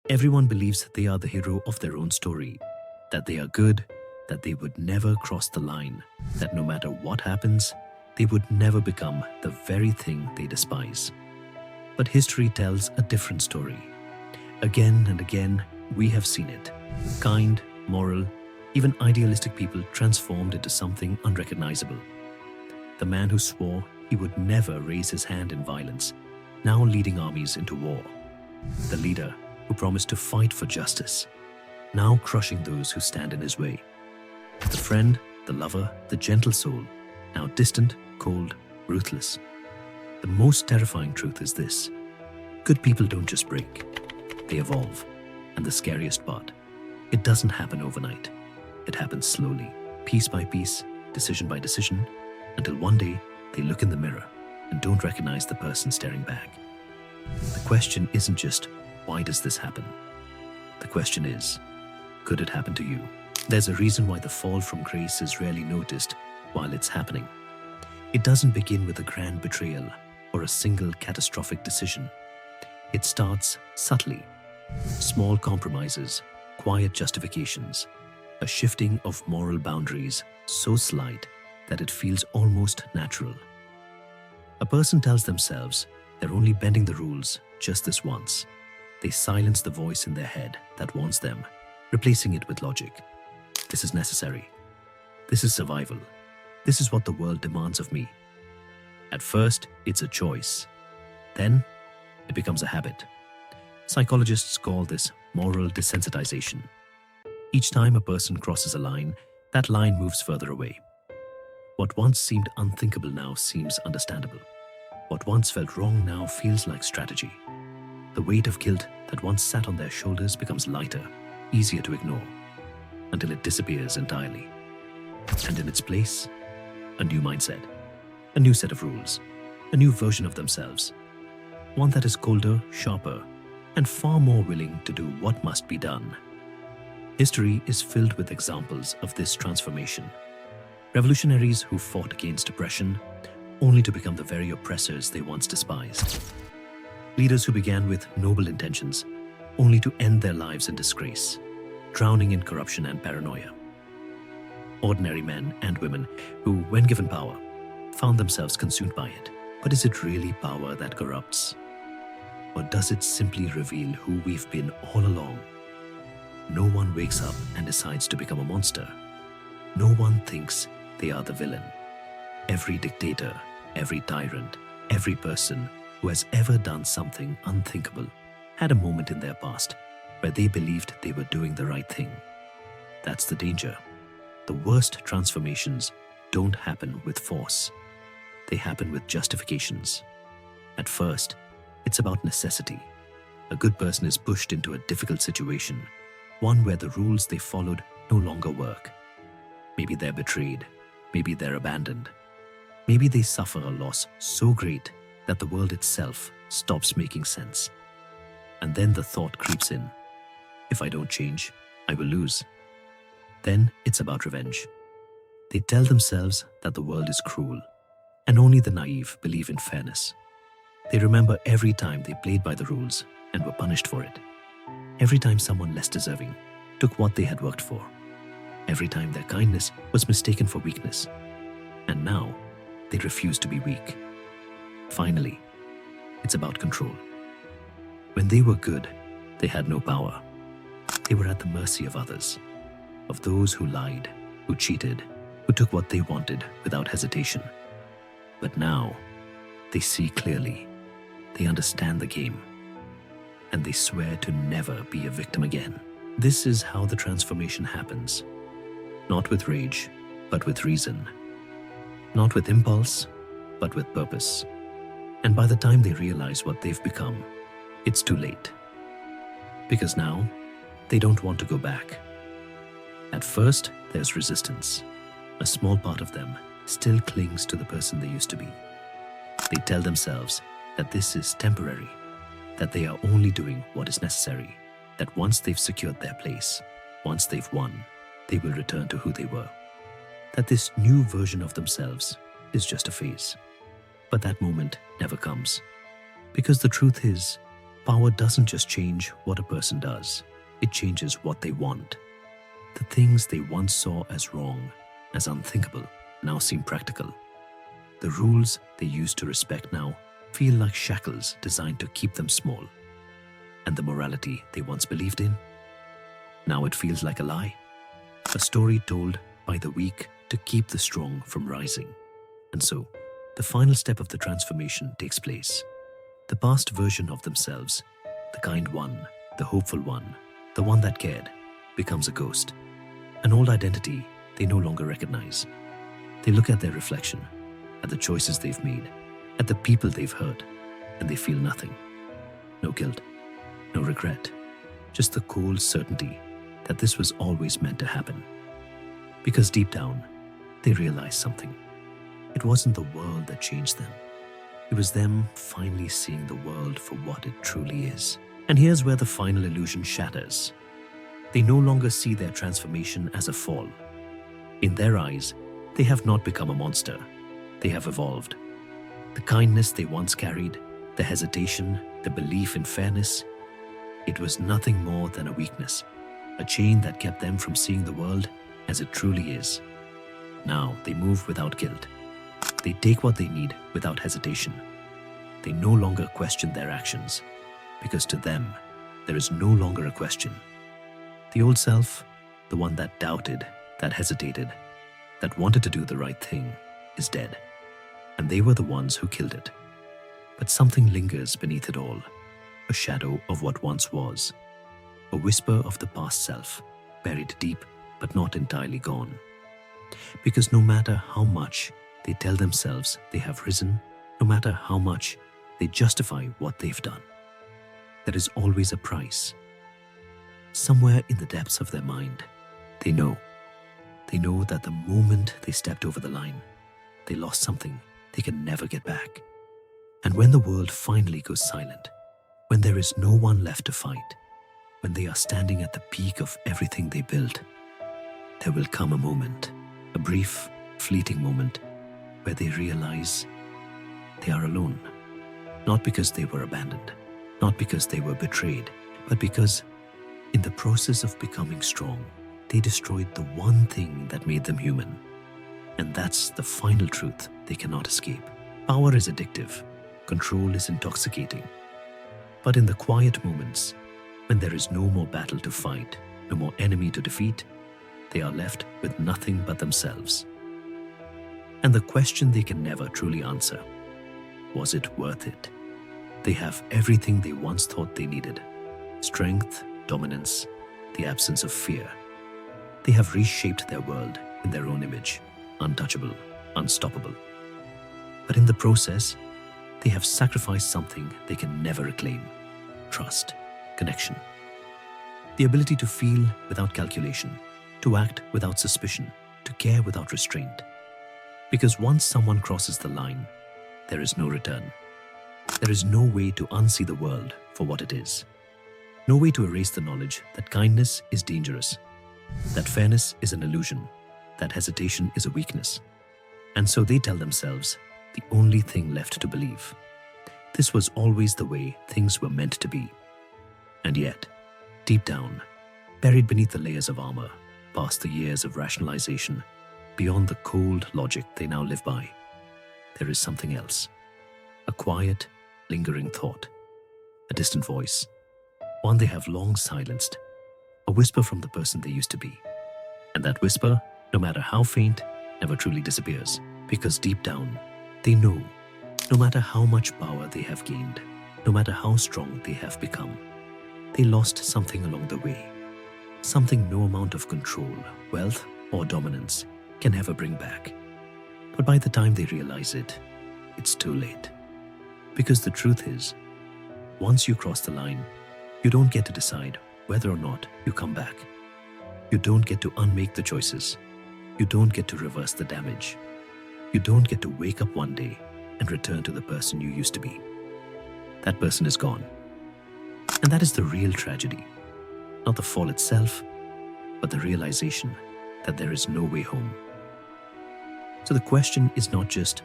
Everyone believes they are the hero of their own story, that they are good, that they would never cross the line, that no matter what happens, they would never become the very thing they despise. But history tells a different story. Again and again, we have seen it. Kind, moral, even idealistic people transformed into something unrecognizable. The man who swore he would never raise his hand in violence, now leading armies into war. The leader who promised to fight for justice, now crushing those who stand in his way. The friend, the lover, the gentle soul, now distant, cold, ruthless. The most terrifying truth is this: good people don't just break, they evolve. And the scariest part, it doesn't happen overnight. It happens slowly, piece by piece, decision by decision, until one day they look in the mirror and don't recognize the person staring back. The question isn't just, why does this happen? The question is, could it happen to you? There's a reason why the fall from grace is rarely noticed while it's happening. It doesn't begin with a grand betrayal or a single catastrophic decision. It starts subtly. Small compromises, quiet justifications, a shifting of moral boundaries so slight that it feels almost natural. A person tells themselves they're only bending the rules just this once. They silence the voice in their head that warns them, replacing it with logic. This is necessary. This is survival. This is what the world demands of me. At first, it's a choice. Then, it becomes a habit. Psychologists call this moral desensitization. Each time a person crosses a line, that line moves further away. What once seemed unthinkable now seems understandable. What once felt wrong now feels like strategy. The weight of guilt that once sat on their shoulders becomes lighter, easier to ignore, until it disappears entirely. And in its place, a new mindset, a new set of rules, a new version of themselves. One that is colder, sharper, and far more willing to do what must be done. History is filled with examples of this transformation. Revolutionaries who fought against oppression, only to become the very oppressors they once despised. Leaders who began with noble intentions, only to end their lives in disgrace, drowning in corruption and paranoia. Ordinary men and women who, when given power, found themselves consumed by it. But is it really power that corrupts? Or does it simply reveal who we've been all along? No one wakes up and decides to become a monster. No one thinks they are the villain. Every dictator, every tyrant, every person who has ever done something unthinkable had a moment in their past where they believed they were doing the right thing. That's the danger. The worst transformations don't happen with force. They happen with justifications. At first, it's about necessity. A good person is pushed into a difficult situation, one where the rules they followed no longer work. Maybe they're betrayed, maybe they're abandoned. Maybe they suffer a loss so great that the world itself stops making sense. And then the thought creeps in, if I don't change, I will lose. Then it's about revenge. They tell themselves that the world is cruel, and only the naive believe in fairness. They remember every time they played by the rules and were punished for it. Every time someone less deserving took what they had worked for. Every time their kindness was mistaken for weakness. And now, they refuse to be weak. Finally, it's about control. When they were good, they had no power. They were at the mercy of others, of those who lied, who cheated, who took what they wanted without hesitation. But now, they see clearly. They understand the game. And they swear to never be a victim again. This is how the transformation happens. Not with rage, but with reason. Not with impulse, but with purpose. And by the time they realize what they've become, it's too late. Because now, they don't want to go back. At first, there's resistance. A small part of them still clings to the person they used to be. They tell themselves that this is temporary, that they are only doing what is necessary, that once they've secured their place, once they've won, they will return to who they were. That this new version of themselves is just a phase. But that moment never comes. Because the truth is, Power doesn't just change what a person does, it changes what they want. The things they once saw as wrong, as unthinkable, now seem practical. The rules they used to respect now feel like shackles designed to keep them small. And the morality they once believed in, now it feels like a lie. A story told by the weak to keep the strong from rising. And so, the final step of the transformation takes place. The past version of themselves, the kind one, the hopeful one, the one that cared, becomes a ghost. An old identity they no longer recognize. They look at their reflection, at the choices they've made, at the people they've hurt, and they feel nothing. No guilt, no regret, just the cold certainty that this was always meant to happen. Because deep down, they realize something. It wasn't the world that changed them. It was them finally seeing the world for what it truly is. And here's where the final illusion shatters. They no longer see their transformation as a fall. In their eyes, they have not become a monster. They have evolved. The kindness they once carried, the hesitation, the belief in fairness, it was nothing more than a weakness, a chain that kept them from seeing the world as it truly is. Now they move without guilt. They take what they need without hesitation. They no longer question their actions, because to them, there is no longer a question. The old self, the one that doubted, that hesitated, that wanted to do the right thing, is dead. And they were the ones who killed it. But something lingers beneath it all, a shadow of what once was, a whisper of the past self, buried deep but not entirely gone. Because no matter how much they tell themselves they have risen, no matter how much they justify what they've done, there is always a price. Somewhere in the depths of their mind, they know that the moment they stepped over the line, they lost something they can never get back. And when the world finally goes silent, when there is no one left to fight, when they are standing at the peak of everything they built, there will come a moment, a brief, fleeting moment, where they realize they are alone. Not because they were abandoned, not because they were betrayed, but because in the process of becoming strong, they destroyed the one thing that made them human. And that's the final truth they cannot escape. Power is addictive. Control is intoxicating. But in the quiet moments, when there is no more battle to fight, no more enemy to defeat, they are left with nothing but themselves. And the question they can never truly answer, was it worth it? They have everything they once thought they needed: strength, dominance, the absence of fear. They have reshaped their world in their own image, untouchable, unstoppable. But in the process, they have sacrificed something they can never reclaim: trust, connection. The ability to feel without calculation, to act without suspicion, to care without restraint. Because once someone crosses the line, there is no return. There is no way to unsee the world for what it is. No way to erase the knowledge that kindness is dangerous, that fairness is an illusion, that hesitation is a weakness. And so they tell themselves the only thing left to believe: this was always the way things were meant to be. And yet, deep down, buried beneath the layers of armor, past the years of rationalization, beyond the cold logic they now live by, there is something else. A quiet, lingering thought, a distant voice, one they have long silenced, a whisper from the person they used to be. And that whisper, no matter how faint, never truly disappears, because deep down, they know, no matter how much power they have gained, no matter how strong they have become, they lost something along the way, something no amount of control, wealth, or dominance can ever bring back. But by the time they realize it, it's too late. Because the truth is, once you cross the line, you don't get to decide whether or not you come back. You don't get to unmake the choices. You don't get to reverse the damage. You don't get to wake up one day and return to the person you used to be. That person is gone. And that is the real tragedy. Not the fall itself, but the realization that there is no way home. So the question is not just,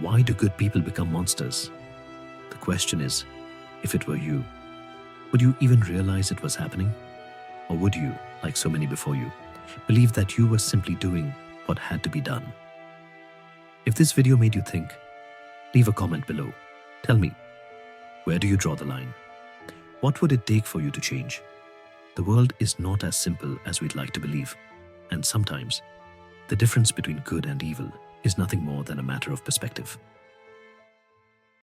why do good people become monsters? The question is, if it were you, Would you even realize it was happening? Or would you, like so many before you, believe that you were simply doing what had to be done? If this video made you think, leave a comment below. Tell me, where do you draw the line? What would it take for you to change? The world is not as simple as we'd like to believe, and sometimes the difference between good and evil is nothing more than a matter of perspective.